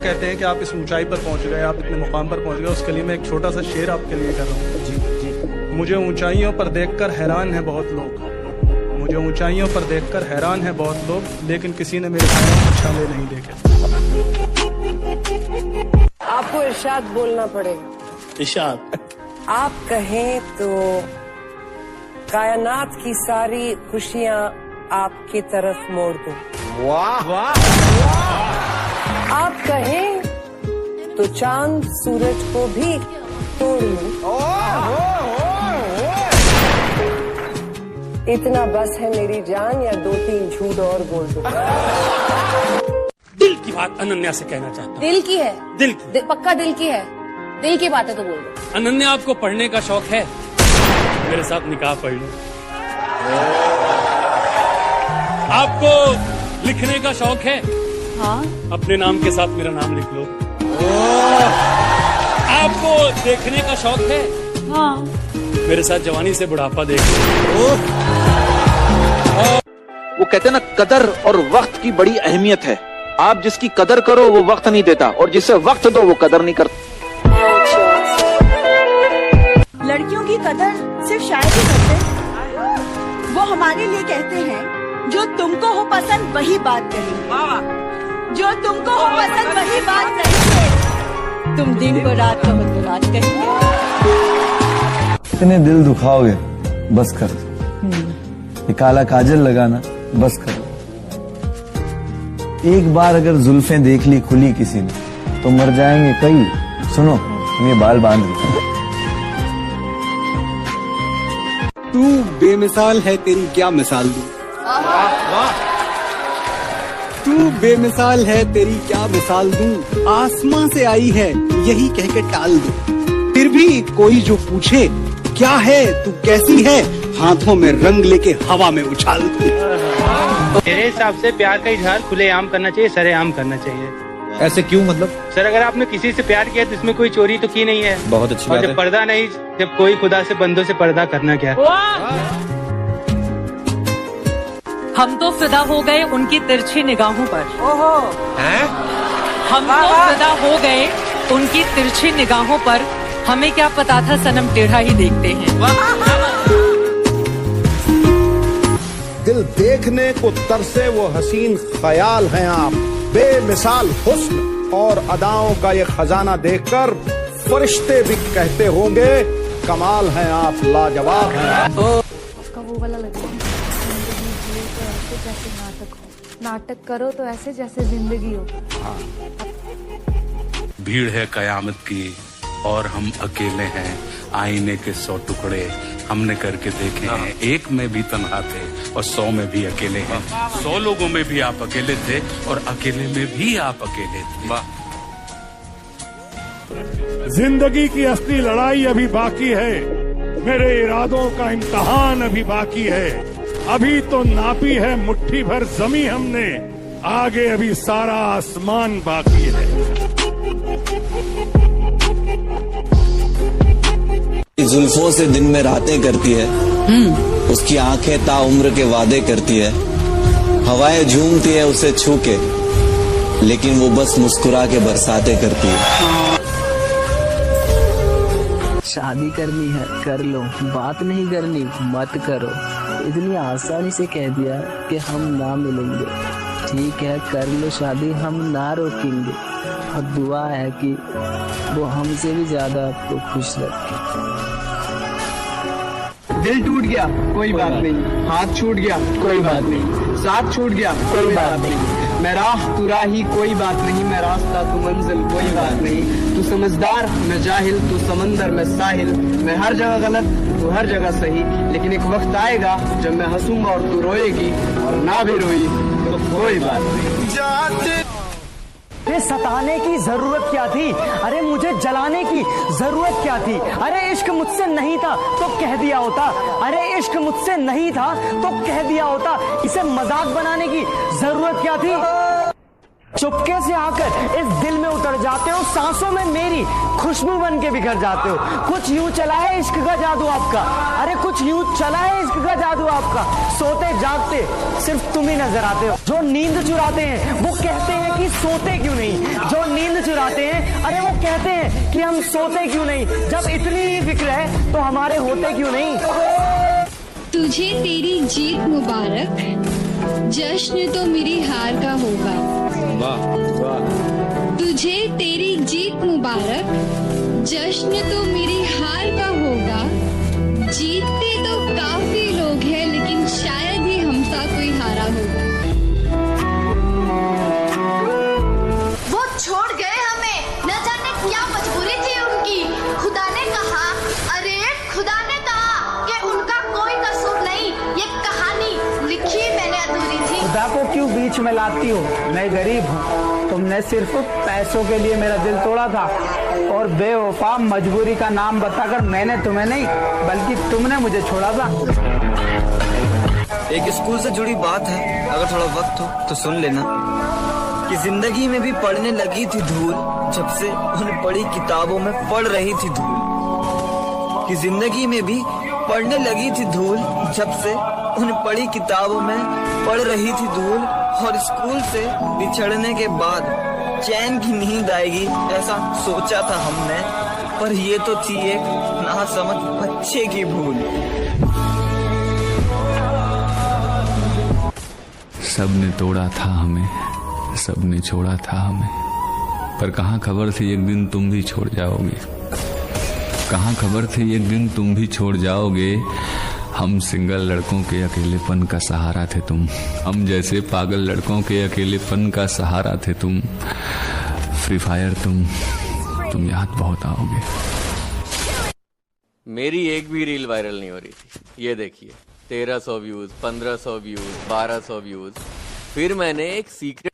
कहते हैं कि आप इस ऊंचाई पर पहुंच गए, आप इतने मुकाम पर पहुंच गए, उसके लिए मैं एक छोटा सा शेर आपके लिए कर रहा हूँ। जी। मुझे ऊंचाइयों पर देखकर हैरान है बहुत लोग, मुझे ऊंचाइयों पर देखकर हैरान है बहुत लोग, लेकिन किसी ने मेरे छाले नहीं देखे। आपको इरशाद बोलना पड़ेगा। इरशाद आप कहें तो कायनात की सारी खुशियां आपकी तरफ मोड़ दूं। वाह वाह। आप कहें तो चांद सूरज को भी तोड़ लूं। इतना बस है मेरी जान, या 2-3 झूठ और बोल दूं। दिल की बात अनन्या से कहना चाहता हूँ। दिल की है? दिल की। पक्का दिल की है? दिल की बात है तो बोल दो। अनन्या, आपको पढ़ने का शौक है? मेरे साथ निकाह पढ़ लो। आपको लिखने का शौक है? हाँ। अपने नाम के साथ मेरा नाम लिख लो। आपको देखने का शौक है? हाँ। मेरे साथ जवानी से बुढ़ापा देख लो। वो कहते हैं ना, कदर और वक्त की बड़ी अहमियत है। आप जिसकी कदर करो वो वक्त नहीं देता, और जिससे वक्त दो वो कदर नहीं करता। लड़कियों की कदर सिर्फ शायद ही करते, वो हमारे लिए कहते हैं जो तुमको हो पसंद वही बात कहेंगे, जो तुमको हो पसंद वही बात कहेंगे, तुम दिन को रात कहो तो रात कहेंगे। इतने दिल दुखाओगे, बस कर। ये काला काजल लगाना बस करो। एक बार अगर जुल्फें देख ली खुली किसी ने तो मर जाएंगे कई। सुनो, ये बाल बांध लो। तू बेमिसाल है, तेरी क्या मिसाल दूं। तू बेमिसाल है, तेरी क्या मिसाल दूं। आसमां से आई है यही कह के टाल दूं। फिर भी कोई जो पूछे क्या है तू कैसी है, हाथों में रंग लेके हवा में उछाल दूं। मेरे हिसाब से प्यार का इजहार खुलेआम करना चाहिए, सरेआम करना चाहिए। ऐसे क्यों? मतलब सर, अगर आपने किसी से प्यार किया तो इसमें कोई चोरी तो की नहीं है। बहुत अच्छी और बात जब है। पर्दा नहीं, जब कोई खुदा से बंदों से पर्दा करना क्या। हम तो फिदा हो गए उनकी तिरछी निगाहों पर। हम तो फिदा हो गए उनकी तिरछी निगाहों पर, हमें क्या पता था सनम टेढ़ा ही देखते हैं। दिल देखने को तरसे वो हसीन ख्याल हैं आप, बेमिसाल हुस्न और अदाओं का ये खजाना देखकर फरिश्ते भी कहते होंगे कमाल हैं आप, लाजवाब हैं आप। उसका वो वाला लगा, जिंदगी जिए तो ऐसे जैसे नाटक हो, नाटक करो तो ऐसे जैसे जिंदगी हो। भीड़ है कयामत की और हम अकेले हैं, आईने के 100 टुकड़े हमने करके देखे हैं। एक में भी तन्हा थे और 100 में भी अकेले हैं। 100 लोगों में भी आप अकेले थे और अकेले में भी आप अकेले थे। जिंदगी की असली लड़ाई अभी बाकी है, मेरे इरादों का इम्तहान अभी बाकी है। अभी तो नापी है मुट्ठी भर जमी हमने, आगे अभी सारा आसमान बाकी है। जुल्फों से दिन में रातें करती है, उसकी आंखें ताउम्र के वादे करती है। हवाएं झूमती है उसे छू के, लेकिन वो बस मुस्कुरा के बरसातें करती है। शादी करनी है कर लो, बात नहीं करनी मत करो। इतनी आसानी से कह दिया कि हम ना मिलेंगे। ठीक है कर लो शादी, हम ना रोकेंगे, और दुआ है कि वो हमसे भी ज्यादा आपको खुश रखे। दिल टूट गया कोई बात नहीं, हाथ छूट गया कोई बात नहीं, साथ छूट गया कोई बात नहीं, मैं राह तू राही कोई बात नहीं, मैं रास्ता तू मंजिल कोई बात नहीं। तू समझदार मैं जाहिल, तू समंदर मैं साहिल, मैं हर जगह गलत तू हर जगह सही, लेकिन एक वक्त आएगा जब मैं हंसूंगा और तू रोएगी, और ना भी रोई तो कोई बात नहीं। ये सताने की जरूरत क्या थी? अरे मुझे जलाने की जरूरत क्या थी? अरे इश्क मुझसे नहीं था तो कह दिया होता, अरे इश्क मुझसे नहीं था तो कह दिया होता। इसे मजाक बनाने की जरूरत क्या थी? चुपके से आकर इस दिल में उतर जाते हो, सांसों में मेरी खुशबू बन के बिखर जाते हो। कुछ यूं चला है इश्क का जादू आपका, अरे कुछ यूं चला है इश्क का जादू आपका। सोते जागते सिर्फ तुम ही नजर आते हो। जो नींद चुराते हैं वो कहते हैं कि सोते क्यों नहीं, जो नींद कहते हैं कि हम सोते क्यों नहीं, जब इतनी ही फिक्र है तो हमारे होते क्यों नहीं। तुझे तेरी जीत मुबारक, जश्न तो मेरी हार का होगा। वाह वाह। तुझे तेरी जीत मुबारक, जश्न तो मेरी हार का होगा। जीतते तो काफी लोग हैं, लेकिन शायद ही हमसा कोई हारा होगा। वो छोड़ गए हमें, न जाने क्या मजबूरी थी उनकी। खुदा ने कहा, अरे खुदा ने कहा कि उनका कोई कसूर नहीं। ये कहानी लिखी मैंने अधूरी थी। खुदा को क्यों बीच में लाती हो, मैं गरीब हूँ। तुमने सिर्फ पैसों के लिए मेरा दिल तोड़ा था, और बेवफा मजबूरी का नाम बताकर मैंने तुम्हें नहीं बल्कि तुमने मुझे छोड़ा था। एक स्कूल से जुड़ी बात है, अगर थोड़ा वक्त हो तो सुन लेना। कि जिंदगी में भी पढ़ने लगी थी धूल, जब से उन पढ़ी किताबों में पढ़ रही थी धूल। कि जिंदगी में भी पढ़ने लगी थी धूल, जब से उन पढ़ी किताबों में पढ़ रही थी धूल। और स्कूल से बिछड़ने के बाद चैन की नींद आएगी, ऐसा सोचा था हमने, पर ये तो थी एक नासमझ बच्चे की भूल। सबने तोड़ा था हमें, सबने छोड़ा था हमें, पर कहाँ खबर थी एक दिन तुम भी छोड़ जाओगे। कहाँ खबर थी एक दिन तुम भी छोड़ जाओगे। हम सिंगल लड़कों के अकेलेपन का सहारा थे तुम, हम जैसे पागल लड़कों के अकेलेपन का सहारा थे तुम। फ्री फायर तुम याद बहुत आओगे। मेरी एक भी रील वायरल नहीं हो रही थी। ये देखिए 1300 व्यूज, 1500 व्यूज, 1200 व्यूज। फिर मैंने एक सीक्रेट